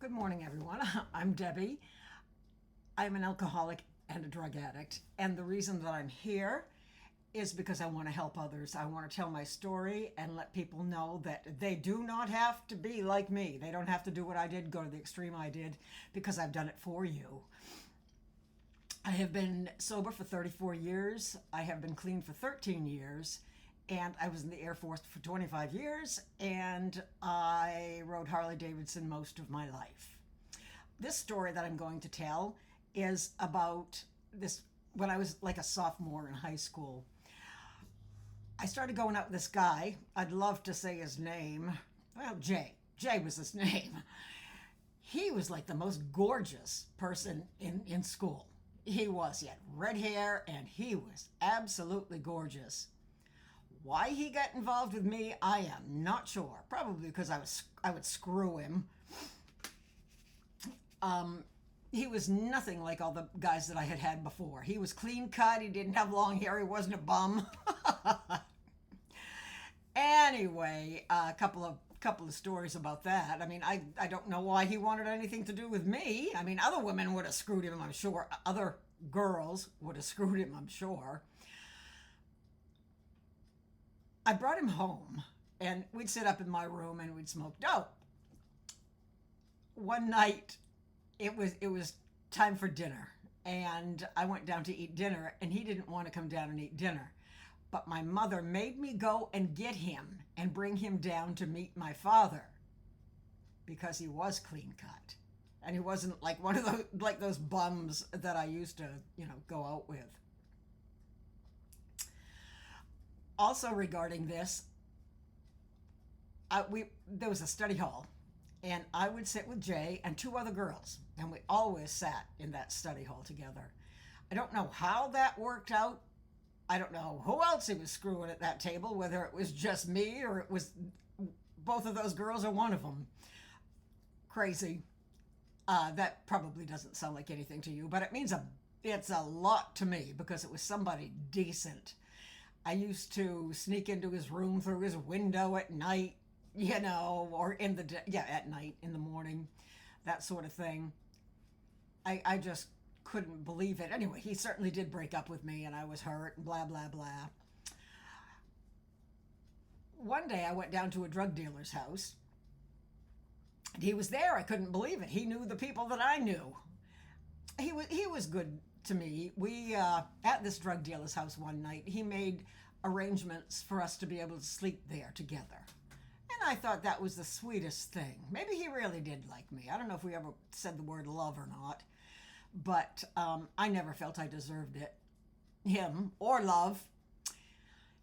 Good morning, everyone. I'm Debbie. I'm an alcoholic and a drug addict. And the reason that I'm here is because I want to help others. I want to tell my story and let people know that they do not have to be like me. They don't have to do what I did, go to the extreme I did, because I've done it for you. I have been sober for 34 years. I have been clean for 13 years. And I was in the Air Force for 25 years, and I rode Harley-Davidson most of my life. This story that I'm going to tell is about this when I was like a sophomore in high school. I started going out with this guy. I'd love to say his name. Well, Jay. Jay was his name. He was like the most gorgeous person in school. He was. He had red hair, and he was absolutely gorgeous. Why he got involved with me, I am not sure. Probably because I would screw him. He was nothing like all the guys that I had had before. He was clean cut. He didn't have long hair. He wasn't a bum. Anyway, a couple of stories about that. I mean, I don't know why he wanted anything to do with me. I mean, other women would have screwed him, I'm sure. Other girls would have screwed him, I'm sure. I brought him home, and we'd sit up in my room and we'd smoke dope. One night, it was time for dinner, and I went down to eat dinner, and he didn't want to come down and eat dinner. But my mother made me go and get him and bring him down to meet my father, because he was clean cut, and he wasn't like one of those bums that I used to, go out with. Also regarding this, there was a study hall, and I would sit with Jay and two other girls, and we always sat in that study hall together. I don't know how that worked out. I don't know who else he was screwing at that table, whether it was just me or it was both of those girls or one of them. Crazy. That probably doesn't sound like anything to you, but it's a lot to me because it was somebody decent. I used to sneak into his room through his window at night, or at night, in the morning, that sort of thing. I just couldn't believe it. Anyway, he certainly did break up with me, and I was hurt, and blah, blah, blah. One day I went down to a drug dealer's house, and he was there. I couldn't believe it. He knew the people that I knew. He was good to me. We at this drug dealer's house one night, he made arrangements for us to be able to sleep there together, and I thought that was the sweetest thing. Maybe he really did like me. I don't know if we ever said the word love or not, but I never felt I deserved it, him or love.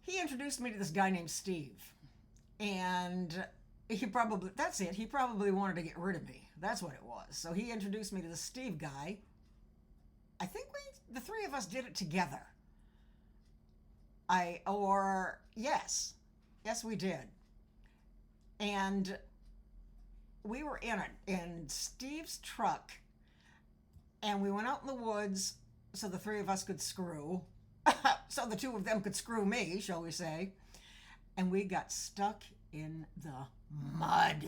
He introduced me to this guy named Steve, and he probably wanted to get rid of me. That's what it was. So he introduced me to the Steve guy. I think the three of us did it together. Yes, we did. And we were in Steve's truck, and we went out in the woods so the three of us could screw, so the two of them could screw me, shall we say. And we got stuck in the mud.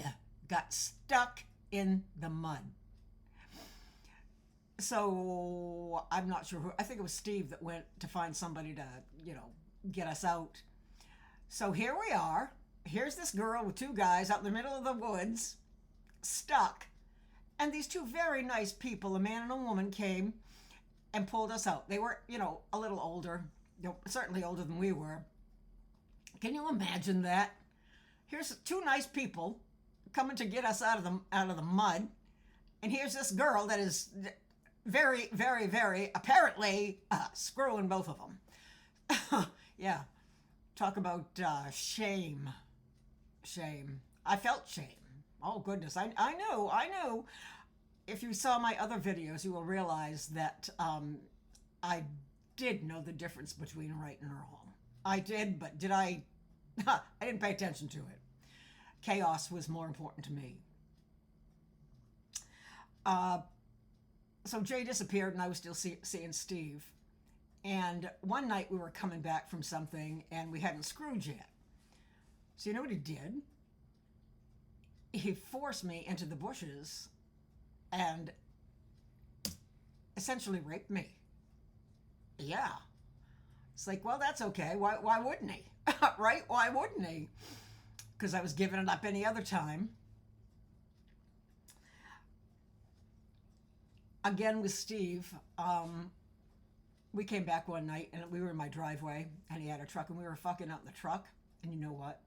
So I'm not sure who. I think it was Steve that went to find somebody to, get us out. So here we are. Here's this girl with two guys out in the middle of the woods, stuck. And these two very nice people, a man and a woman, came and pulled us out. They were, a little older, certainly older than we were. Can you imagine that? Here's two nice people coming to get us out of the mud, and here's this girl that is very, very, very apparently screwing both of them. Yeah, talk about shame. I felt shame. Oh goodness, I knew. If you saw my other videos, you will realize that I did know the difference between right and wrong. I did, but did I? I didn't pay attention to it. Chaos was more important to me. So Jay disappeared, and I was still seeing Steve. And one night we were coming back from something, and we hadn't screwed yet. So you know what he did? He forced me into the bushes and essentially raped me. Yeah. It's like, well, that's okay. Why wouldn't he? Right? Why wouldn't he? Because I was giving it up any other time. Again with Steve, we came back one night and we were in my driveway and he had a truck and we were fucking out in the truck. And you know what?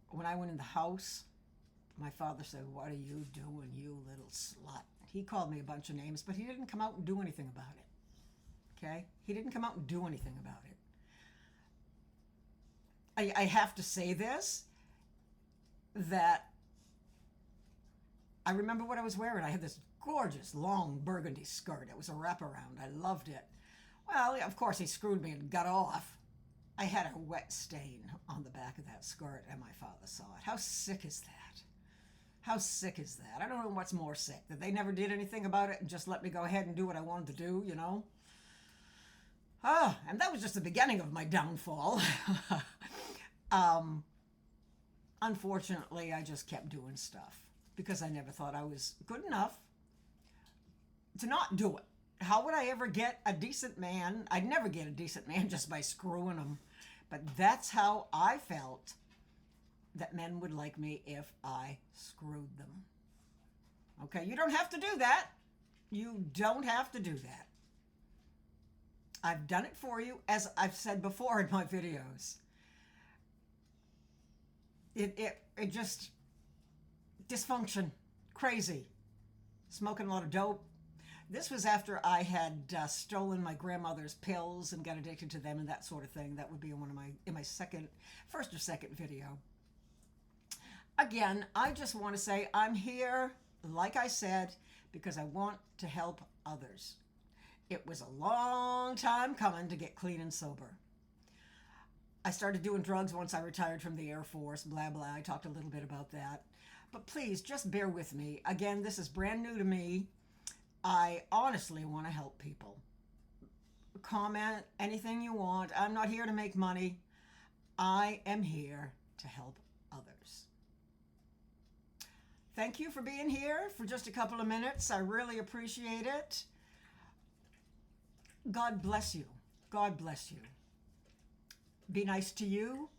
When I went in the house, my father said, "What are you doing, you little slut?" He called me a bunch of names, but he didn't come out and do anything about it. Okay? He didn't come out and do anything about it. I have to say this, that I remember what I was wearing. I had this gorgeous long burgundy skirt. It was a wraparound. I loved it. Well, of course, he screwed me and got off. I had a wet stain on the back of that skirt, and my father saw it. How sick is that? How sick is that? I don't know what's more sick, that they never did anything about it and just let me go ahead and do what I wanted to do, you know? And that was just the beginning of my downfall. Unfortunately, I just kept doing stuff because I never thought I was good enough to not do it. How would I ever get a decent man? I'd never get a decent man just by screwing him. But that's how I felt that men would like me if I screwed them. Okay, you don't have to do that. You don't have to do that. I've done it for you, as I've said before in my videos. It just, dysfunction, crazy, smoking a lot of dope. This was after I had stolen my grandmother's pills and got addicted to them and that sort of thing. That would be in my first or second video. Again, I just want to say I'm here, like I said, because I want to help others. It was a long time coming to get clean and sober. I started doing drugs once I retired from the Air Force, blah, blah. I talked a little bit about that. But please, just bear with me. Again, this is brand new to me. I honestly want to help people. Comment anything you want. I'm not here to make money. I am here to help others. Thank you for being here for just a couple of minutes. I really appreciate it. God bless you. God bless you. Be nice to you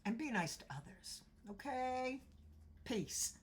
and be nice to others. Okay? Peace.